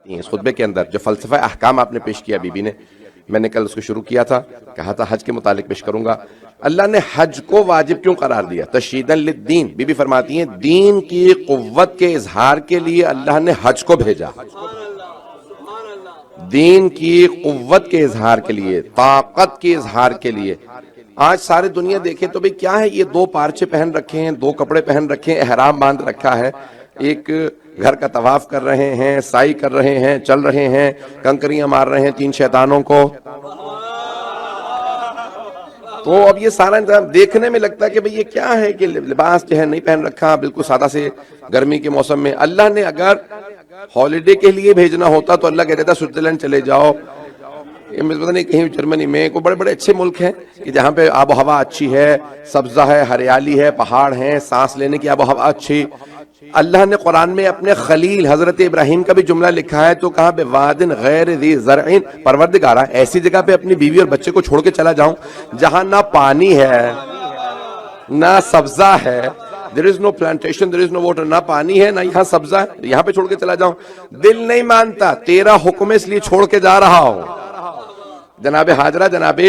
فرماتی ہیں اس خطبے کے اندر جو فلسفہ احکام آپ نے پیش کیا بی بی نے، میں نے کل اس کو شروع کیا تھا، کہا تھا حج کے متعلق پیش کروں گا۔ اللہ نے حج کو واجب کیوں قرار دیا؟ تشدیدا للدین۔ بی بی فرماتی ہیں دین کی قوت کے اظہار کے لیے اللہ نے حج کو بھیجا، دین کی قوت کے اظہار کے لیے، طاقت کے اظہار کے لیے۔ آج ساری دنیا دیکھے تو بھئی کیا ہے، یہ دو پارچے پہن رکھے ہیں، دو کپڑے پہن رکھے ہیں، احرام باندھ رکھا ہے، ایک گھر کا طواف کر رہے ہیں، سعی کر رہے ہیں، چل رہے ہیں، کنکریاں مار رہے ہیں تین شیطانوں کو۔ تو اب یہ سارا انتظام دیکھنے میں لگتا ہے کہ بھئی یہ کیا ہے کہ لباس جو ہے نہیں پہن رکھا، بالکل سادہ سے گرمی کے موسم میں۔ اللہ نے اگر ہالیڈے کے لیے بھیجنا ہوتا تو اللہ کہتا تھا سوئٹزرلینڈ چلے جاؤ، پتہ نہیں کہیں جرمنی میں، کوئی بڑے بڑے اچھے ملک ہیں کہ جہاں پہ آب و ہوا اچھی ہے، سبزہ ہے، ہریالی ہے، پہاڑ ہیں، سانس لینے کی آب و ہوا اچھی۔ اللہ نے قرآن میں اپنے خلیل حضرت ابراہیم کا بھی جملہ لکھا ہے تو کہاں بے وادن غیر ذی زرع، پروردگارا ایسی جگہ پہ اپنی بیوی اور بچے کو چھوڑ کے چلا جاؤں جہاں نہ پانی ہے نہ سبزہ ہے، there is no plantation, there is no water، نہ پانی ہے نہ یہاں سبزہ ہے، یہاں پہ چھوڑ کے چلا جاؤں؟ دل نہیں مانتا، تیرا حکم اس لیے چھوڑ کے جا رہا ہوں۔ جناب حاجرہ جناب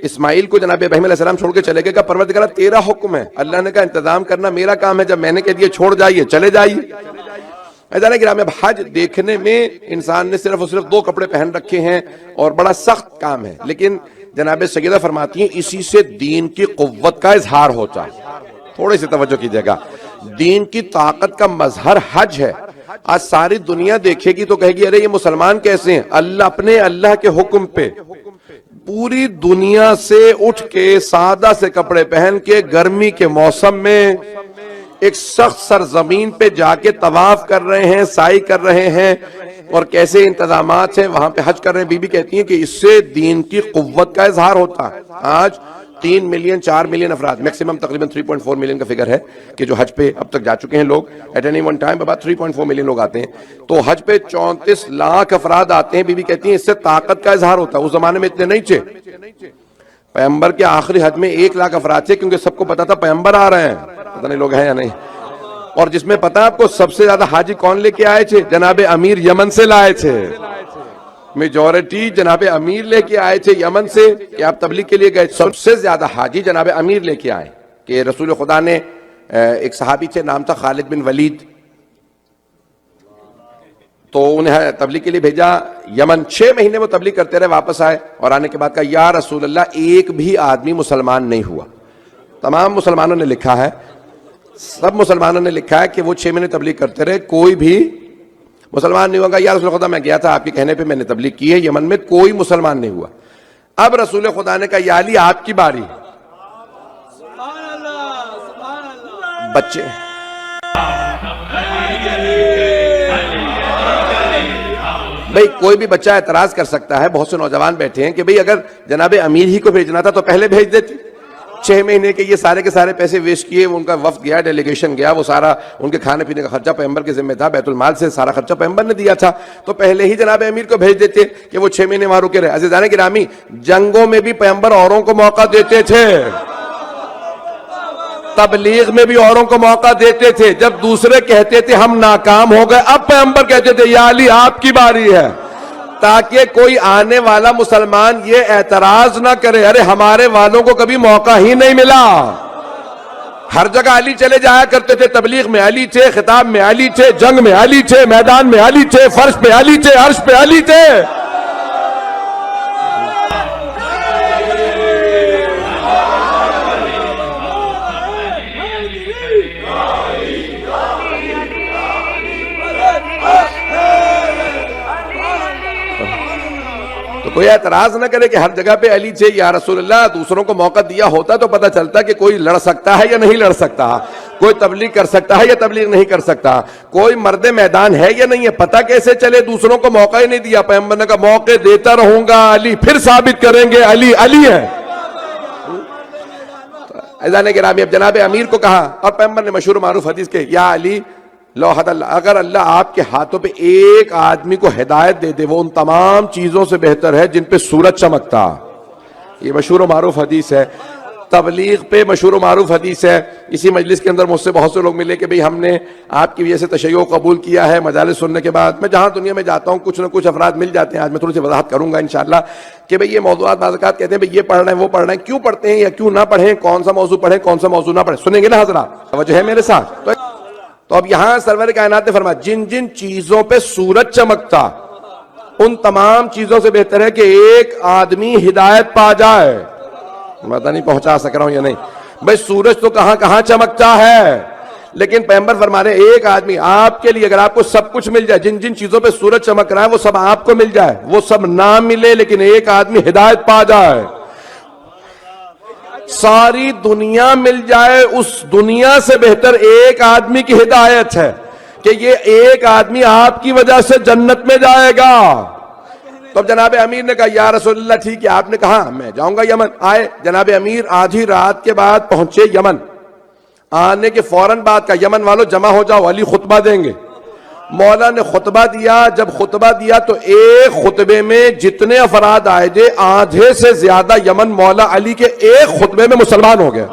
اسماعیل کو جناب ابراہیم علیہ السلام چھوڑ کے چلے گئے، کہا پروردگار تیرا حکم ہے۔ اللہ نے کہا انتظام کرنا میرا کام ہے، جب میں نے کہہ دیا چھوڑ جائیے چلے جائیے۔ ایسا نہیں کہ اب حج دیکھنے میں انسان نے صرف اور صرف دو کپڑے پہن رکھے ہیں اور بڑا سخت کام ہے، لیکن جناب سیدہ فرماتی ہیں اسی سے دین کی قوت کا اظہار ہوتا ہے۔ تھوڑی سی توجہ کیجئے گا، دین کی طاقت کا مظہر حج ہے۔ آج ساری دنیا دیکھے گی تو کہے گی ارے یہ مسلمان کیسے ہیں؟ اللہ کے حکم پہ پوری دنیا سے اٹھ کے سادہ سے کپڑے پہن کے گرمی کے موسم میں ایک سخت سرزمین پہ جا کے طواف کر رہے ہیں، سعی کر رہے ہیں، اور کیسے انتظامات ہیں وہاں پہ حج کر رہے ہیں۔ بی بی کہتی ہیں کہ اس سے دین کی قوت کا اظہار ہوتا ہے۔ آج 3 ملین 4 ملین افراد، میکسیمم تقریباً 3.4 ملین کا فگر ہے کہ جو حج پہ اب تک جا چکے ہیں لوگ، at any one time about 3.4 million لوگ آتے ہیں، تو حج پہ 34 لاکھ افراد آتے ہیں۔ بی بی کہتی ہیں اس سے طاقت کا اظہار ہوتا ہے۔ اس زمانے میں اتنے نہیں تھے، پیغمبر کے آخری حج میں 1 لاکھ افراد تھے، کیونکہ سب کو پتا تھا پیغمبر آ رہے ہیں، پتہ نہیں لوگ ہیں یا نہیں۔ اور جس میں پتا آپ کو سب سے زیادہ حاجی کون لے کے آئے تھے؟ جناب امیر یمن سے لائے تھے، میجورٹی جناب امیر لے کے آئے تھے یمن سے کہ آپ تبلیغ کے لیے گئے۔ سب سے زیادہ حاجی جناب امیر لے کے آئے کہ رسول خدا نے، ایک صحابی تھے نام تھا خالد بن ولید، تو انہیں تبلیغ کے لیے بھیجا یمن۔ 6 مہینے وہ تبلیغ کرتے رہے، واپس آئے اور آنے کے بعد کہا یا رسول اللہ ایک بھی آدمی مسلمان نہیں ہوا۔ تمام مسلمانوں نے لکھا ہے، سب مسلمانوں نے لکھا ہے کہ وہ 6 مہینے تبلیغ کرتے رہے، کوئی بھی مسلمان نہیں ہوا۔ یا رسول خدا میں گیا تھا آپ کے کہنے پہ میں نے تبلیغ کی ہے، یمن میں کوئی مسلمان نہیں ہوا۔ اب رسول خدا نے کہا یا علی آپ کی باری۔ بچے بھئی کوئی بھی بچہ اعتراض کر سکتا ہے، بہت سے نوجوان بیٹھے ہیں کہ بھئی اگر جناب امیر ہی کو بھیجنا تھا تو پہلے بھیج دیتے۔ 6 مہینے کے یہ سارے کے سارے پیسے ویسٹ کیے، ان کا وفد گیا، ڈیلیگیشن گیا، وہ سارا ان کے کھانے پینے کا خرچہ پیغمبر کے ذمہ تھا، بیت المال سے سارا خرچہ پیغمبر نے دیا تھا، تو پہلے ہی جناب امیر کو بھیج دیتے کہ وہ 6 مہینے وہاں رکے رہے۔ عزیزان گرامی، جنگوں میں بھی پیغمبر اوروں کو موقع دیتے تھے، تبلیغ میں بھی اوروں کو موقع دیتے تھے۔ جب دوسرے کہتے تھے ہم ناکام ہو گئے، اب پیغمبر کہتے تھے یا علی آپ کی باری ہے، تاکہ کوئی آنے والا مسلمان یہ اعتراض نہ کرے ارے ہمارے والوں کو کبھی موقع ہی نہیں ملا۔ ہر جگہ علی چلے جایا کرتے تھے، تبلیغ میں علی تھے، خطاب میں علی تھے، جنگ میں علی تھے، میدان میں علی تھے، فرش پہ علی تھے، عرش پہ علی تھے۔ کوئی اعتراض نہ کرے کہ ہر جگہ پہ علی تھے۔ یا رسول اللہ دوسروں کو موقع دیا ہوتا تو پتہ چلتا کہ کوئی لڑ سکتا ہے یا نہیں لڑ سکتا، کوئی تبلیغ کر سکتا ہے یا تبلیغ نہیں کر سکتا، کوئی مرد میدان ہے یا نہیں ہے، پتہ کیسے چلے؟ دوسروں کو موقع ہی نہیں دیا۔ پیغمبر نے کہا موقع دیتا رہوں گا علی، پھر ثابت کریں گے علی علی ہے۔ اذان گرامی اب جناب امیر کو کہا، اور پیغمبر نے مشہور معروف حدیث کے یا علی لو حد اللہ، اگر اللہ آپ کے ہاتھوں پہ ایک آدمی کو ہدایت دے دے وہ ان تمام چیزوں سے بہتر ہے جن پہ سورج چمکتا۔ یہ مشہور و معروف حدیث ہے۔ تبلیغ پہ مشہور و معروف حدیث ہے. اسی مجلس کے اندر مجھ سے بہت سے لوگ ملے کہ بھئی ہم نے آپ کی وجہ سے تشیع قبول کیا ہے مجالس سننے کے بعد. میں جہاں دنیا میں جاتا ہوں کچھ نہ کچھ افراد مل جاتے ہیں. آج میں تھوڑی سی وضاحت کروں گا انشاءاللہ کہ بھئی یہ موضوعات بعض اوقات کہتے ہیں بھئی یہ پڑھ رہے ہیں وہ پڑھ رہے ہیں, کیوں پڑھتے ہیں یا کیوں نہ پڑھیں, کون سا موضوع پڑھیں کون سا موضوع نہ پڑھیں. سنیں گے نا حضرات, توجہ ہے میرے ساتھ. تو اب یہاں سرور کائنات نے فرمایا جن جن چیزوں پہ سورج چمکتا ان تمام چیزوں سے بہتر ہے کہ ایک آدمی ہدایت پا جائے. پتہ نہیں پہنچا سک رہا ہوں یا نہیں. بھئی سورج تو کہاں کہاں چمکتا ہے, لیکن پیغمبر فرما رہے ایک آدمی آپ کے لیے اگر آپ کو سب کچھ مل جائے, جن جن چیزوں پہ سورج چمک رہا ہے وہ سب آپ کو مل جائے, وہ سب نہ ملے لیکن ایک آدمی ہدایت پا جائے, ساری دنیا مل جائے, اس دنیا سے بہتر ایک آدمی کی ہدایت ہے کہ یہ ایک آدمی آپ کی وجہ سے جنت میں جائے گا. تو اب جناب امیر نے کہا یا رسول اللہ ٹھیک ہے, آپ نے کہا میں جاؤں گا یمن. آئے جناب امیر آدھی رات کے بعد پہنچے یمن. آنے کے فوراً بعد کا یمن والوں جمع ہو جاؤ, علی خطبہ دیں گے. مولا نے خطبہ دیا. جب خطبہ دیا تو ایک خطبے میں جتنے افراد آئے تھے آدھے سے زیادہ یمن مولا علی کے ایک خطبے میں مسلمان ہو گئے.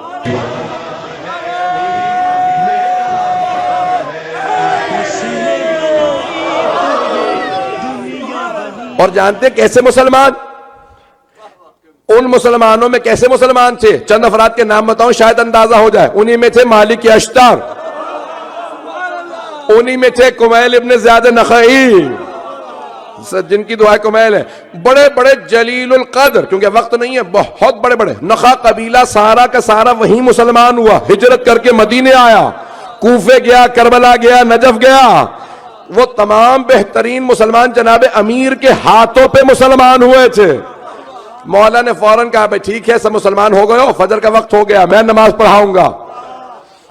اور جانتے ہیں کیسے مسلمان, ان مسلمانوں میں کیسے مسلمان تھے, چند افراد کے نام بتاؤں شاید اندازہ ہو جائے. انہی میں تھے مالک اشتر, انہی میں تھے کمیل ابن زیاد نخعی جن کی دعائیں کمیل ہے, بڑے بڑے جلیل القدر, کیونکہ وقت نہیں ہے, بہت بڑے بڑے. نخع قبیلہ سارا کا سارا وہیں مسلمان ہوا, ہجرت کر کے مدینے آیا, کوفے گیا, کربلا گیا, نجف گیا. وہ تمام بہترین مسلمان جناب امیر کے ہاتھوں پہ مسلمان ہوئے تھے. مولا نے فوراً کہا بھائی ٹھیک ہے سب مسلمان ہو گئے ہو, فجر کا وقت ہو گیا, میں نماز پڑھاؤں گا.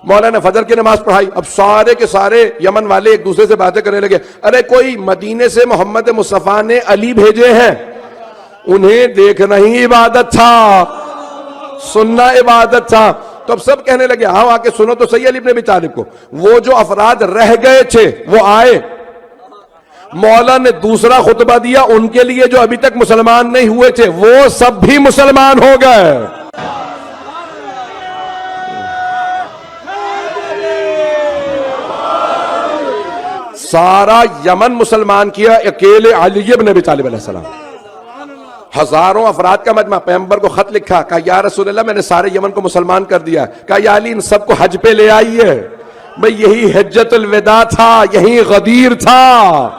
مولا نے فجر کی نماز پڑھائی. اب سارے کے سارے یمن والے ایک دوسرے سے باتیں کرنے لگے, ارے کوئی مدینے سے محمد مصطفیٰ نے علی بھیجے ہیں, انہیں دیکھنا ہی عبادت تھا, سننا عبادت تھا. تو اب سب کہنے لگے آؤ آ کے سنو تو صحیح علی ابن ابی طالب کو. وہ جو افراد رہ گئے تھے وہ آئے, مولا نے دوسرا خطبہ دیا, ان کے لیے جو ابھی تک مسلمان نہیں ہوئے تھے وہ سب بھی مسلمان ہو گئے. سارا یمن مسلمان کیا اکیلے علی ابن ابی طالب علیہ السلام. ہزاروں افراد کا مجمع, پیغمبر کو خط لکھا, کہا یا رسول اللہ میں نے سارے یمن کو مسلمان کر دیا. کہا یا علی ان سب کو حج پہ لے آئیے, بھئی یہی حجت الوداع تھا, یہی غدیر تھا.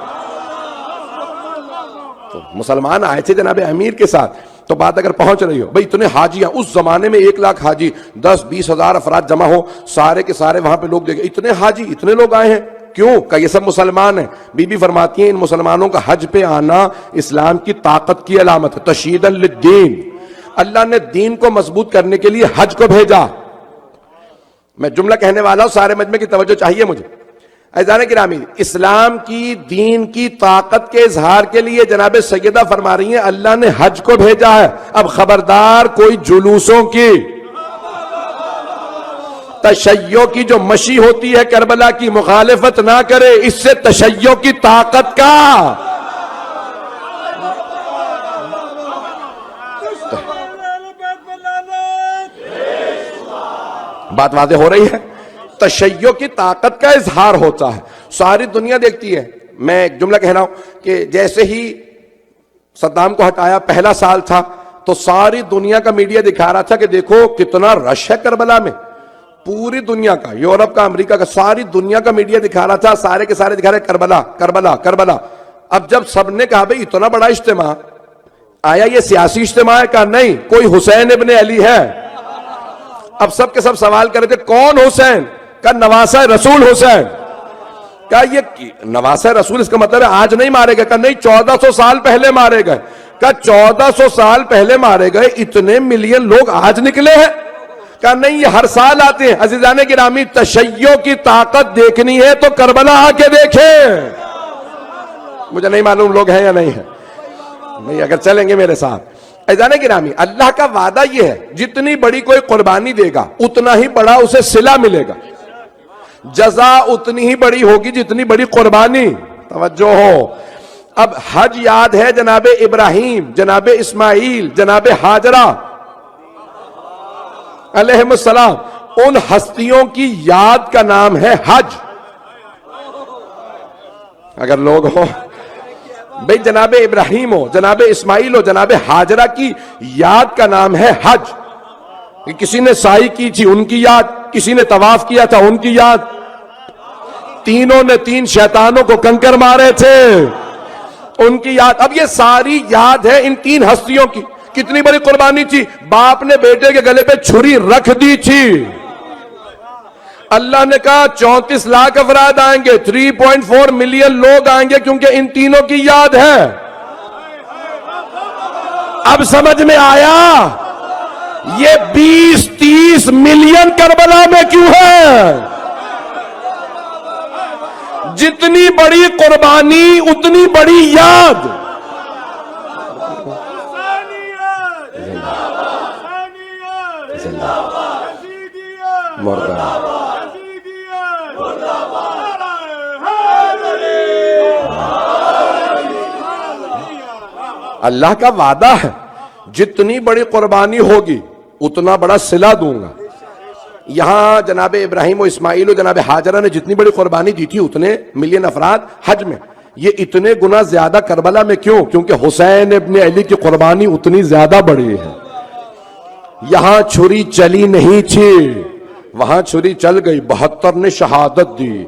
تو مسلمان آئے تھے جناب امیر کے ساتھ. تو بات اگر پہنچ رہی ہو بھئی اتنے حاجیاں, اس زمانے میں 1 لاکھ حاجی, 10-20 ہزار افراد جمع ہو, سارے کے سارے وہاں پہ لوگ دیکھے, اتنے حاجی اتنے لوگ آئے ہیں, کیوں؟ کہ یہ سب مسلمان ہیں. بی بی فرماتی ہیں ان مسلمانوں کا حج پہ آنا اسلام کی طاقت کی علامت ہے, تشییداً للدین. اللہ نے دین کو مضبوط کرنے کے لیے حج کو بھیجا. میں جملہ کہنے والا ہوں, سارے مجمع کی توجہ چاہیے مجھے. عزیزان گرامی, اسلام کی دین کی طاقت کے اظہار کے لیے جناب سیدہ فرما رہی ہیں اللہ نے حج کو بھیجا ہے. اب خبردار کوئی جلوسوں کی, تشیع کی جو مشی ہوتی ہے کربلا کی, مخالفت نہ کرے, اس سے تشیع کی طاقت کا بات واضح ہو رہی ہے. تشیع کی طاقت کا اظہار ہوتا ہے, ساری دنیا دیکھتی ہے. میں ایک جملہ کہہ رہا ہوں کہ جیسے ہی صدام کو ہٹایا, پہلا سال تھا, تو ساری دنیا کا میڈیا دکھا رہا تھا کہ دیکھو کتنا رش ہے کربلا میں. پوری دنیا کا, یورپ کا, امریکہ کا, ساری دنیا کا میڈیا دکھا رہا تھا, سارے کے سارے دکھا رہے کربلا کربلا کربلا. اب جب سب نے کہا بھئی اتنا بڑا اجتماع, آیا یہ سیاسی اجتماع ہے؟ کہا نہیں, کوئی حسین ابن علی ہے. اب سب کے سب سوال کر رہے تھے کون حسین؟ کہا نواسہ رسول حسین. کہا یہ نواسہ رسول اس کا مطلب ہے آج نہیں مارے گئے؟ کہا نہیں 1400 سال پہلے مارے گئے. کہا 1400 سال پہلے مارے گئے, اتنے ملین لوگ آج نکلے ہیں؟ کہا نہیں یہ ہر سال آتے ہیں. عزیزان گرامی, تشیع کی طاقت دیکھنی ہے تو کربلا آ کے دیکھیں. مجھے نہیں معلوم لوگ ہیں یا نہیں ہیں, نہیں اگر چلیں گے میرے ساتھ. عزیزان گرامی, اللہ کا وعدہ یہ ہے جتنی بڑی کوئی قربانی دے گا اتنا ہی بڑا اسے صلہ ملے گا, جزا اتنی ہی بڑی ہوگی جتنی بڑی قربانی. توجہ ہو. اب حج یاد ہے جناب ابراہیم, جناب اسماعیل, جناب ہاجرہ, علیہم السلام، ان ہستیوں کی یاد کا نام ہے حج. اگر لوگ ہو بھئی جناب ابراہیم ہو، جناب اسماعیل ہو، جناب ہاجرہ کی یاد کا نام ہے حج. کسی نے سعی کی تھی ان کی یاد، کسی نے طواف کیا تھا ان کی یاد، تینوں نے 3 شیطانوں کو کنکر مارے تھے ان کی یاد. اب یہ ساری یاد ہے ان 3 ہستیوں کی. کتنی بڑی قربانی تھی، باپ نے بیٹے کے گلے پہ چھری رکھ دی تھی. اللہ نے کہا 34 لاکھ افراد آئیں گے، 3.4 ملین لوگ آئیں گے کیونکہ ان تینوں کی یاد ہے. اب سمجھ میں آیا یہ 20-30 ملین کربلا میں کیوں ہے. جتنی بڑی قربانی اتنی بڑی یاد. اللہ کا وعدہ ہے جتنی بڑی قربانی ہوگی اتنا بڑا صلہ دوں گا. یہاں جناب ابراہیم و اسماعیل و جناب ہاجرہ نے جتنی بڑی قربانی دی تھی اتنے ملین افراد حج میں، یہ اتنے گنا زیادہ کربلا میں کیوں؟ کیونکہ حسین ابن علی کی قربانی اتنی زیادہ بڑی ہے. یہاں چھری چلی نہیں تھی، وہاں چھری چل گئی، 72 نے شہادت دی.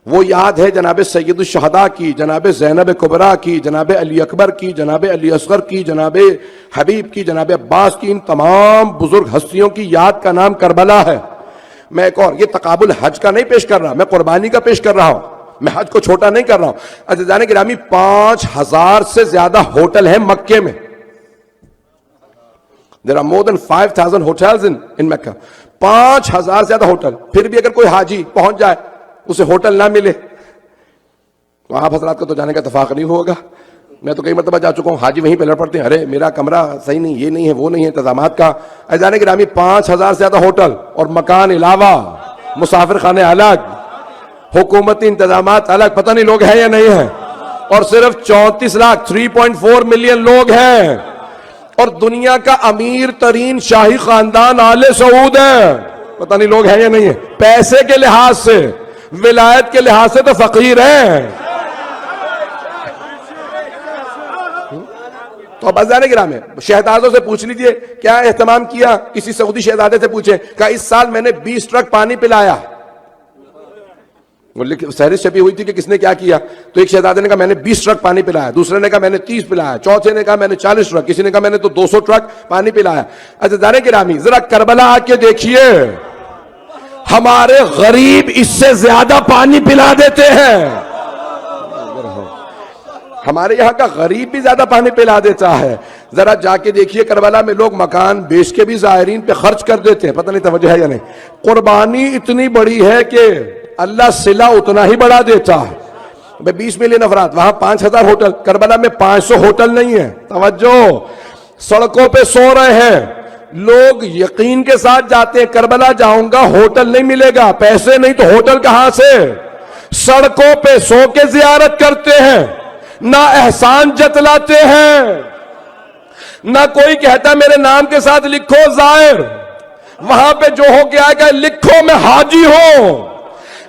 وہ یاد ہے جناب سید الشہداء کی، جناب زینب کبریٰ کی، جناب علی اکبر کی، جناب علی اصغر کی، جناب حبیب کی، جناب عباس کی. ان تمام بزرگ ہستیوں کی یاد کا نام کربلا ہے. میں ایک اور، یہ تقابل حج کا نہیں پیش کر رہا، میں قربانی کا پیش کر رہا ہوں، میں حج کو چھوٹا نہیں کر رہا ہوں. عزیزان گرامی 5000 سے زیادہ ہوٹل ہیں مکے میں. There are more than 5000 hotels in Mecca. 5000 سے زیادہ ہوٹل. پھر بھی اگر کوئی حاجی پہنچ جائے اسے ہوٹل نہ ملے تو آپ حضرات کا تو جانے کا اتفاق نہیں ہوگا. میں تو کئی مرتبہ جا چکا ہوں، حاجی وہیں پہ لڑ پڑتے ہیں، ارے میرا کمرہ صحیح نہیں، یہ نہیں ہے، وہ نہیں ہے، انتظامات کا. عزیزان گرامی 5000 سے زیادہ ہوٹل اور مکان علاوہ، مسافر خانے الگ، حکومتی انتظامات الگ، پتہ نہیں لوگ ہیں یا نہیں ہیں. اور صرف 34 لاکھ 3.4 ملین لوگ ہیں. اور دنیا کا امیر ترین شاہی خاندان آل سعود ہے، پتہ نہیں لوگ ہیں یا نہیں ہیں. پیسے کے لحاظ سے، ولایت کے لحاظ سے تو فقیر ہیں. تو اب عزیزان گرامی شہزادوں سے پوچھ لیجئے کیا اہتمام کیا. کسی سعودی شہزادے سے پوچھیں کہ اس سال میں نے 20 ٹرک پانی پلایا. فہرست چھپی ہوئی تھی کہ کس نے کیا کیا، تو ایک شہزادے نے کہا میں نے 20 ٹرک پانی پلایا، دوسرے نے کہا میں نے 30 پلایا، چوتھے نے کہا میں نے 40 ٹرک، کسی نے کہا میں نے تو 200 ٹرک پانی پلایا. عزیزان گرامی ذرا کربلا آ کے دیکھیے، ہمارے غریب اس سے زیادہ پانی پلا دیتے ہیں. ہمارے یہاں کا غریب بھی زیادہ پانی پلا دیتا ہے. ذرا جا کے دیکھیے کربلا میں لوگ مکان بیچ کے بھی زائرین پہ خرچ کر دیتے ہیں، پتہ نہیں توجہ ہے یا نہیں. قربانی اتنی بڑی ہے کہ اللہ صلہ اتنا ہی بڑھا دیتا ہے. 20 ملین افراد، وہاں 5000 ہوٹل، کربلا میں 500 ہوٹل نہیں ہے. توجہ، سڑکوں پہ سو رہے ہیں لوگ، یقین کے ساتھ جاتے ہیں کربلا جاؤں گا ہوٹل نہیں ملے گا، پیسے نہیں تو ہوٹل کہاں سے. سڑکوں پہ سو کے زیارت کرتے ہیں، نہ احسان جتلاتے ہیں، نہ کوئی کہتا میرے نام کے ساتھ لکھو زائر، وہاں پہ جو ہو کے آئے گا لکھو میں حاجی ہوں.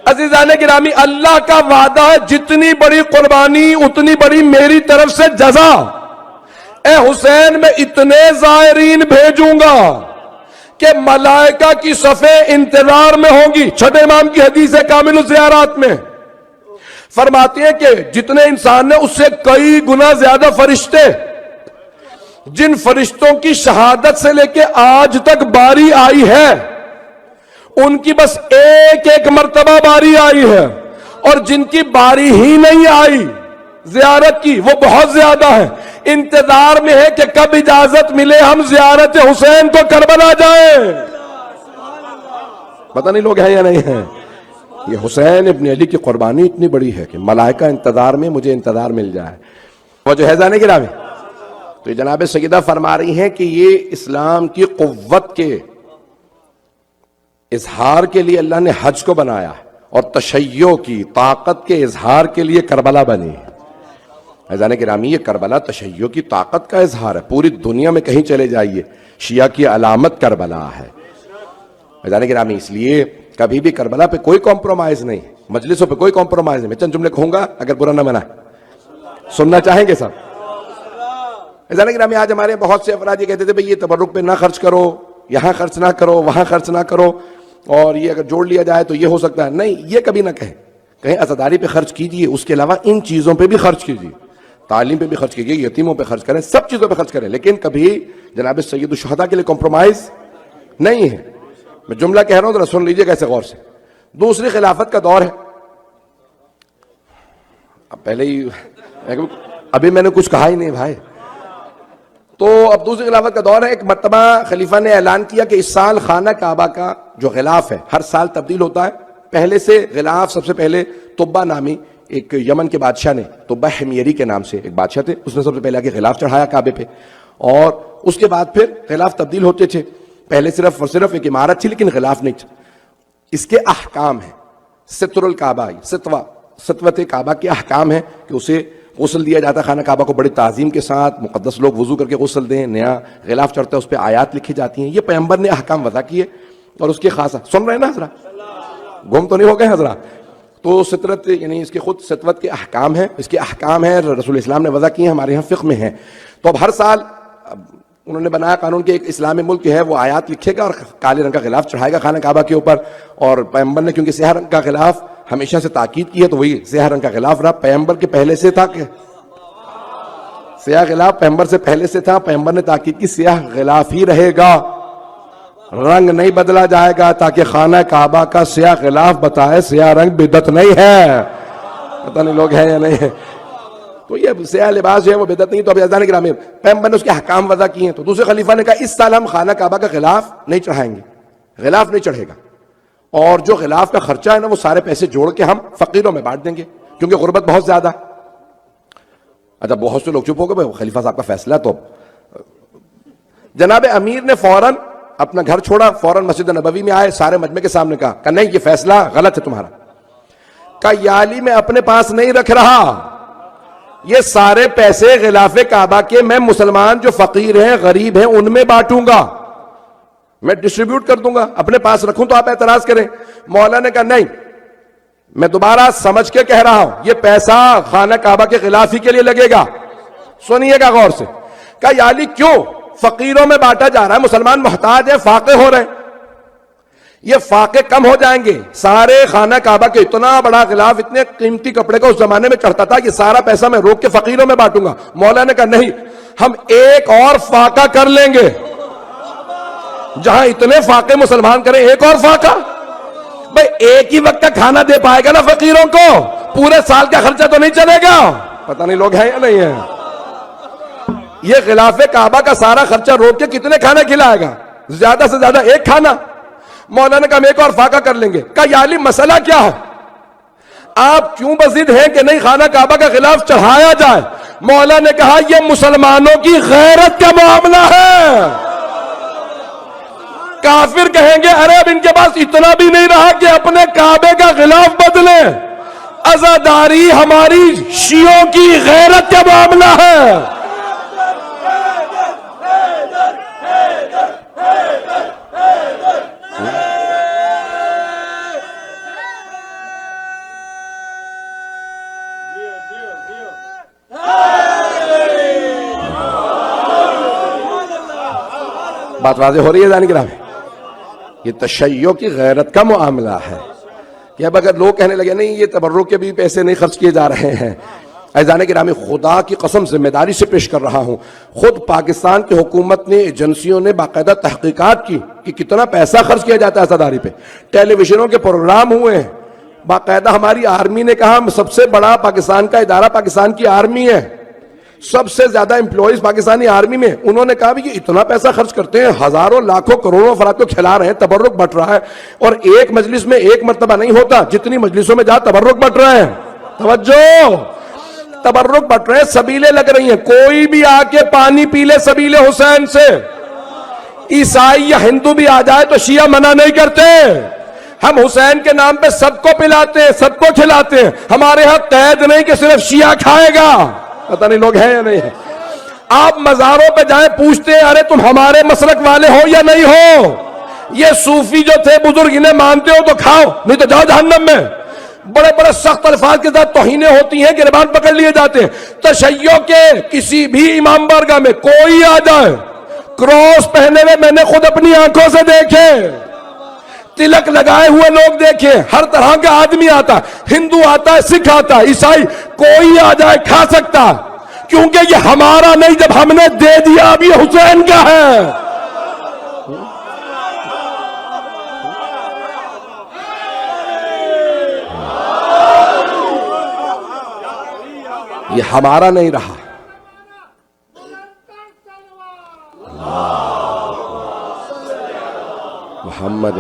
عزیزان گرامی اللہ کا وعدہ ہے جتنی بڑی قربانی اتنی بڑی میری طرف سے جزا. اے حسین میں اتنے زائرین بھیجوں گا کہ ملائکہ کی صفیں انتظار میں ہوں گی. چھٹے امام کی حدیث ہے کامل الزیارات میں فرماتے ہیں کہ جتنے انسان نے اس سے کئی گنا زیادہ فرشتے، جن فرشتوں کی شہادت سے لے کے آج تک باری آئی ہے ان کی بس ایک مرتبہ باری آئی ہے، اور جن کی باری ہی نہیں آئی زیارت کی وہ بہت زیادہ ہے. انتظار میں ہے کہ کب اجازت ملے ہم زیارت حسین کو کربلا جائیں. پتہ نہیں لوگ ہیں یا نہیں ہیں. یہ حسین ابن علی کی قربانی اتنی بڑی ہے کہ ملائکہ انتظار میں، مجھے انتظار مل جائے. وہ جو ہے زانے گرامی، تو یہ جناب سیدہ فرما رہی ہیں کہ یہ اسلام کی قوت کے اظہار کے لیے اللہ نے حج کو بنایا، اور تشیع کی طاقت کے اظہار کے لیے کربلا بنی. عزیزان گرامی یہ کربلا تشیع کی طاقت کا اظہار ہے. پوری دنیا میں کہیں چلے جائیے شیعہ کی علامت کربلا ہے. جانے کے نامی اس لیے کبھی بھی کربلا پہ کوئی کمپرومائز نہیں, مجلسوں پہ کوئی کمپرومائز نہیں. میں چند جملے کہوں گا, اگر برا نہ منا سننا چاہیں گے سب. جانے کے نامی آج ہمارے بہت سے افراد یہ کہتے تھے بھئی یہ تبرک پہ نہ خرچ کرو, یہاں خرچ نہ کرو, وہاں خرچ نہ کرو, اور یہ اگر جوڑ لیا جائے تو یہ ہو سکتا ہے. نہیں, یہ کبھی نہ کہیں عزاداری پہ خرچ کیجئے, اس کے علاوہ ان چیزوں پہ بھی خرچ کیجئے, تعلیم پہ بھی خرچ کیجئے, یتیموں پہ خرچ کریں, سب چیزوں پہ خرچ کریں, لیکن کبھی جناب سید الشہداء کے لیے کمپرومائز نہیں ہے. میں جملہ کہہ رہا ہوں ذرا سن لیجئے کیسے غور سے. دوسری خلافت کا دور ہے. اب پہلے ہی ابھی میں نے کچھ کہا ہی نہیں بھائی. تو اب دوسری خلافت کا دور ہے. ایک مرتبہ خلیفہ نے اعلان کیا کہ اس سال خانہ کعبہ کا جو غلاف ہے ہر سال تبدیل ہوتا ہے. پہلے سے غلاف سب سے پہلے طبہ نامی ایک یمن کے بادشاہ نے, طبہ حمیری کے نام سے ایک بادشاہ تھے, اس نے سب سے پہلے آگے غلاف چڑھایا کعبے پہ, اور اس کے بعد پھر غلاف تبدیل ہوتے تھے. پہلے صرف اور صرف ایک عمارت تھی لیکن غلاف نہیں تھا. اس کے احکام ہیں, ستر الکعبہ, ستوت کعبہ کے احکام ہیں کہ اسے غسل دیا جاتا ہے خانہ کعبہ کو بڑی تعظیم کے ساتھ, مقدس لوگ وضو کر کے غسل دیں, نیا غلاف چڑھتا ہے, اس پہ آیات لکھی جاتی ہیں. یہ پیغمبر نے احکام وضع کیے, اور اس کے خاصا سن رہے ہیں نا حضرات, گم تو نہیں ہو گئے حضرات. تو سترت یعنی اس کے خود ستوت کے احکام ہیں, اس کے احکام ہیں رسول اسلام نے وضع کیے ہیں, ہمارے یہاں فقہ میں ہیں. تو اب ہر سال انہوں نے بنایا قانون کہ ایک اسلامی ملک ہے وہ آیات لکھے گا اور کالے رنگ کا غلاف چڑھائے گا خانہ کعبہ کے اوپر. اور پیغمبر نے کیونکہ سیاہ رنگ کا غلاف ہمیشہ سے تاکید کی ہے تو وہی سیاہ رنگ کا غلاف رہا. پیغمبر کے پہلے سے تھا کہ سیاہ غلاف پیغمبر سے پہلے سے تھا, پیغمبر نے تاکید کی سیاہ غلاف ہی رہے گا, رنگ نہیں بدلا جائے گا, تاکہ خانہ کعبہ کا سیاہ غلاف بتائے سیاہ رنگ بدعت نہیں ہے. پتہ نہیں لوگ ہیں یا نہیں ہے. تو یہ سیاہ لباس جو ہے وہ بدعت نہیں. تو اب عزیزان گرامی پیغمبر نے اس کے احکام وضع کیے ہیں. تو دوسرے خلیفہ نے کہا اس سال ہم خانہ کعبہ کا غلاف نہیں چڑھائیں گے, غلاف نہیں چڑھے گا, اور جو غلاف کا خرچہ ہے نا وہ سارے پیسے جوڑ کے ہم فقیروں میں بانٹ دیں گے, کیونکہ غربت بہت زیادہ. اچھا بہت سے لوگ چپ ہو گئے, خلیفہ صاحب کا فیصلہ. تو جناب امیر نے فوراً اپنا گھر چھوڑا, فوراً مسجد نبوی میں آئے, سارے مجمع کے سامنے کہا نہیں یہ فیصلہ غلط ہے تمہارا. کہا یالی میں اپنے پاس نہیں رکھ رہا, یہ سارے پیسے غلاف کعبہ کے میں مسلمان جو فقیر ہیں غریب ہیں ان میں بانٹوں گا, میں ڈسٹریبیوٹ کر دوں گا, اپنے پاس رکھوں تو آپ اعتراض کریں. مولا نے کہا نہیں, میں دوبارہ سمجھ کے کہہ رہا ہوں, یہ پیسہ خانہ کعبہ کے غلاف ہی کے لیے لگے گا. سنیے گا غور سے. کہا یالی کیوں, فقیروں میں بانٹا جا رہا ہے, مسلمان محتاج ہیں, فاقے ہو رہے ہیں, یہ فاقے کم ہو جائیں گے. سارے خانہ کعبہ کے اتنا بڑا غلاف اتنے قیمتی کپڑے کا اس زمانے میں چڑھتا تھا, یہ سارا پیسہ میں روک کے فقیروں میں بانٹوں گا. مولا نے کہا نہیں, ہم ایک اور فاقہ کر لیں گے, جہاں اتنے فاقے مسلمان کریں ایک اور فاقہ. بھئی ایک ہی وقت کا کھانا دے پائے گا نا فقیروں کو, پورے سال کا خرچہ تو نہیں چلے گا. پتہ نہیں لوگ ہیں یا نہیں ہیں. یہ غلاف کعبہ کا سارا خرچہ روک کے کتنے کھانا کھلائے گا, زیادہ سے زیادہ ایک کھانا. مولانا کہا ہم ایک اور فاقہ کر لیں گے. کہا یا علی مسئلہ کیا ہے, آپ کیوں بضد ہیں کہ نہیں خانہ کعبہ کا غلاف چڑھایا جائے؟ مولا نے کہا یہ مسلمانوں کی غیرت کا معاملہ ہے. کافر کہیں گے ارے اب ان کے پاس اتنا بھی نہیں رہا کہ اپنے کعبے کا غلاف بدلیں. عزاداری ہماری شیعوں کی غیرت کا معاملہ ہے. بات واضح ہو رہی ہے جان گرامی. یہ تشیع کی غیرت کا معاملہ ہے کہ اب اگر لوگ کہنے لگے نہیں یہ تبرک کے بھی پیسے نہیں خرچ کیے جا رہے ہیں. عزیزان گرامی خدا کی قسم ذمہ داری سے پیش کر رہا ہوں, خود پاکستان کی حکومت نے ایجنسیوں نے باقاعدہ تحقیقات کی کہ کتنا پیسہ خرچ کیا جاتا ہے عزاداری پہ. ٹیلی ویژنوں کے پروگرام ہوئے ہیں, باقاعدہ ہماری آرمی نے کہا سب سے بڑا پاکستان کا ادارہ پاکستان کی آرمی ہے, سب سے زیادہ امپلائیز پاکستانی آرمی میں. انہوں نے کہا بھی یہ اتنا پیسہ خرچ کرتے ہیں, ہزاروں لاکھوں کروڑوں افراد کو کھلا رہے ہیں, تبرک بٹ رہا ہے, اور ایک مجلس میں ایک مرتبہ نہیں ہوتا, جتنی مجلسوں میں جا تبرک بٹ رہے ہیں. توجہ, تبرک بٹ رہے ہیں, سبیلیں لگ رہی ہیں. کوئی بھی آ کے پانی پی لے سبیل حسین سے, عیسائی یا ہندو بھی آ جائے تو شیعہ منع نہیں کرتے. ہم حسین کے نام پہ سب کو پلاتے ہیں, سب کو کھلاتے ہیں. ہمارے ہاں قید نہیں کہ صرف شیعہ کھائے گا. پتہ نہیں لوگ ہیں یا نہیں ہیں. آپ مزاروں پہ جائیں پوچھتے ہیں ارے تم ہمارے مسلک والے ہو یا نہیں ہو, یہ صوفی جو تھے بزرگ انہیں مانتے ہو تو کھاؤ نہیں تو جاؤ جہنم میں. بڑے بڑے سخت الفاظ کے ساتھ توہینیں ہوتی ہیں, گریبان پکڑ لیے جاتے ہیں. تشیع کے کسی بھی امام بارگاہ میں کوئی آ جائے کراس پہنے ہوئے, میں نے خود اپنی آنکھوں سے دیکھے, تلک لگائے ہوئے لوگ دیکھے, ہر طرح کا آدمی آتا, ہندو آتا ہے, سکھ آتا ہے, عیسائی, کوئی آ جائے کھا سکتا, کیونکہ یہ ہمارا نہیں, جب ہم نے دے دیا اب یہ حسین کا ہے. یہ ہمارا نہیں رہا. محمد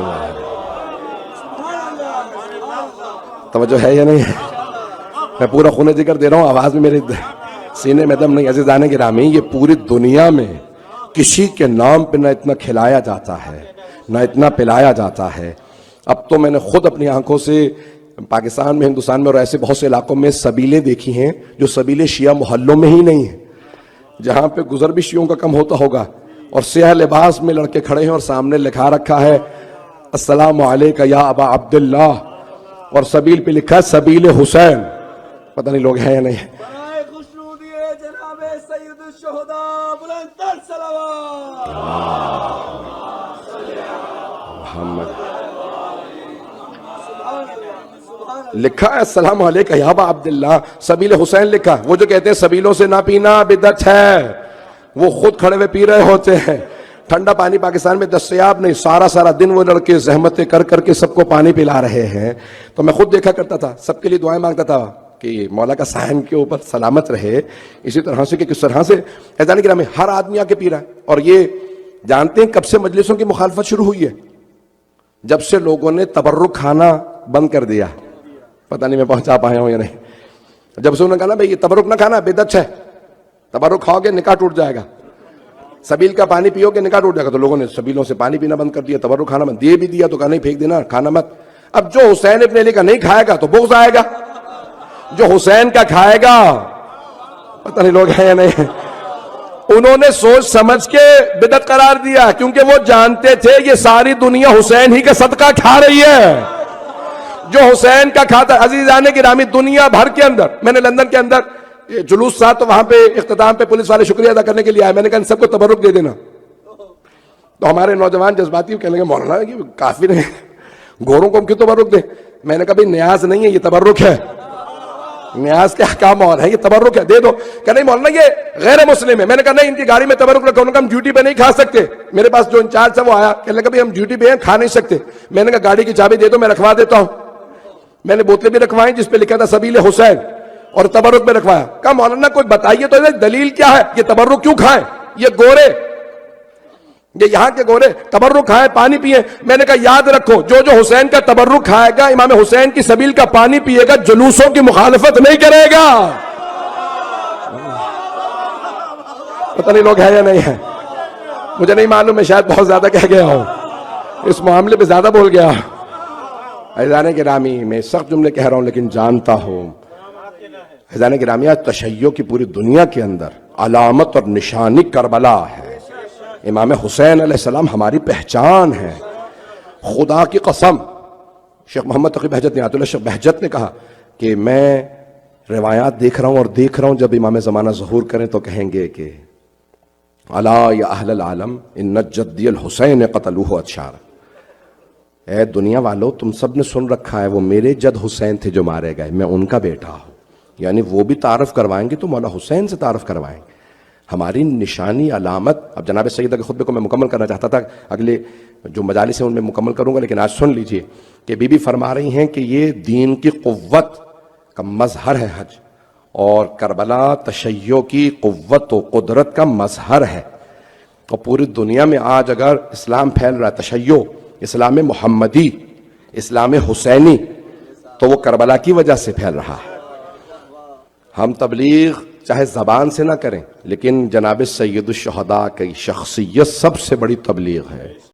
توجہ ہے یا نہیں ہے؟ میں پورا خون ذکر دے رہا ہوں, آواز میں میرے سینے میں دم نہیں. عزیزان گرامی, یہ پوری دنیا میں کسی کے نام پہ نہ اتنا کھلایا جاتا ہے نہ اتنا پلایا جاتا ہے. اب تو میں نے خود اپنی آنکھوں سے پاکستان میں, ہندوستان میں اور ایسے بہت سے علاقوں میں سبیلیں دیکھی ہیں جو سبیلیں شیعہ محلوں میں ہی نہیں ہیں, جہاں پہ گزر بھی شیعوں کا کم ہوتا ہوگا, اور سیاہ لباس میں لڑکے کھڑے ہیں اور سامنے لکھا رکھا ہے السلام علیکہ یا ابا عبداللہ, اور سبیل پہ لکھا ہے سبیل حسین. پتہ نہیں لوگ ہیں یا نہیں. لکھا ہے السلام علیکہ یا ابا عبداللہ, سبیل حسین لکھا. وہ جو کہتے ہیں سبیلوں سے نہ پینا بدعت ہے, وہ خود کھڑے ہوئے پی رہے ہوتے ہیں. ٹھنڈا پانی پاکستان میں دستیاب نہیں, سارا دن وہ لڑکے زحمتیں کر کر کے سب کو پانی پلا رہے ہیں. تو میں خود دیکھا کرتا تھا, سب کے لیے دعائیں مانگتا تھا کہ مولا کا صحن کے اوپر سلامت رہے. اسی طرح سے کہ کس طرح سے عزیزان گرامی ہر آدمی آ کے پی رہا ہے. اور یہ جانتے ہیں کب سے مجلسوں کی مخالفت شروع ہوئی ہے؟ جب سے لوگوں نے تبرک کھانا بند کر دیا. پتہ نہیں میں پہنچا پایا ہوں یا نہیں. جب سے انہوں نے کہا نا بھائی یہ تبرک نہ کھانا بدعت ہے, تبرک کھاؤ گے نکاح ٹوٹ جائے گا, سبیل کا پانی پیو گے نکاح ٹوٹ جائے گا, تو لوگوں نے سبیلوں سے پانی پینا بند کر دیا, تبرک کھانا بند دے بھی دیا تو کہا نہیں پھینک دینا, کھانا مت. اب جو حسین ابن علی کا نہیں کھائے گا تو بغض آئے گا, جو حسین کا کھائے گا, پتہ نہیں لوگ ہیں یا نہیں. انہوں نے سوچ سمجھ کے بدعت قرار دیا, کیونکہ وہ جانتے تھے یہ ساری دنیا حسین ہی کا صدقہ کھا رہی ہے. جو حسین کا کھاتا, عزیزان گرامی دنیا بھر کے اندر, میں نے لندن کے اندر جلوس تھا تو وہاں پہ اختتام پہ پولیس والے شکریہ ادا کرنے کے لیے آئے. میں نے کہا ان سب کو تبرک دے دینا. تو ہمارے نوجوان جذباتی کہنے لگے مولانا یہ کافر ہیں, گوروں کو ہم کیوں تبرک دیں؟ میں نے کہا بھائی نیاز نہیں ہے, یہ تبرک ہے. نیاز کے احکام اور ہے, یہ تبرک ہے, دے دو. کہ نہیں مولانا یہ غیر مسلم ہے. میں نے کہا نہیں ان کی گاڑی میں تبرک رکھو. انہوں نے کہا ہم ڈیوٹی پہ نہیں کھا سکتے. میرے پاس جو انچارج تھا وہ آیا, کہنے لگا بھائی ہم ڈیوٹی پہ ہیں کھا نہیں سکتے. میں نے کہا گاڑی کی چابی دے دو میں رکھوا دیتا ہوں. میں نے بوتلیں بھی رکھوائی جس پہ لکھا تھا سبیل حسین, اور تبرک میں رکھوایا. کہا مولانا کوئی بتائیے تو دلیل کیا ہے, یہ تبرک کیوں کھائیں؟ یہ گورے, یہ یہاں کے گورے تبرک کھائیں پانی پیئے. میں نے کہا یاد رکھو جو حسین کا تبرک کھائے گا, امام حسین کی سبیل کا پانی پیے گا, جلوسوں کی مخالفت نہیں کرے گا. پتہ نہیں لوگ ہیں یا نہیں ہیں, مجھے نہیں معلوم, میں شاید بہت زیادہ کہہ گیا ہوں, اس معاملے پہ زیادہ بول گیا. عزیزان گرامی میں سخت جملے کہہ رہا ہوں لیکن جانتا ہوں عزیزان گرامی آج تشیع کی پوری دنیا کے اندر علامت اور نشانی کربلا ہے. امام حسین علیہ السلام ہماری پہچان ہے. خدا کی قسم, شیخ محمد تقی بہجت نیات اللہ شیخ بہجت نے کہا کہ میں روایات دیکھ رہا ہوں اور دیکھ رہا ہوں جب امام زمانہ ظہور کریں تو کہیں گے کہ الا یا اہل العالم ان جدی الحسین قتلوہ اتشار. اے دنیا والو تم سب نے سن رکھا ہے وہ میرے جد حسین تھے جو مارے گئے, میں ان کا بیٹا ہوں. یعنی وہ بھی تعارف کروائیں گے تو مولا حسین سے تعارف کروائیں گے. ہماری نشانی علامت. اب جناب سیدہ کے خطبے کو میں مکمل کرنا چاہتا تھا, اگلے جو مجالس ہیں ان میں مکمل کروں گا, لیکن آج سن لیجئے کہ بی بی فرما رہی ہیں کہ یہ دین کی قوت کا مظہر ہے حج, اور کربلا تشیع کی قوت و قدرت کا مظہر ہے. اور پوری دنیا میں آج اگر اسلام پھیل رہا ہے, تشیع اسلام محمدی, اسلام حسینی, تو وہ کربلا کی وجہ سے پھیل رہا ہے. ہم تبلیغ چاہے زبان سے نہ کریں لیکن جناب سید الشہداء کی شخصیت سب سے بڑی تبلیغ ہے.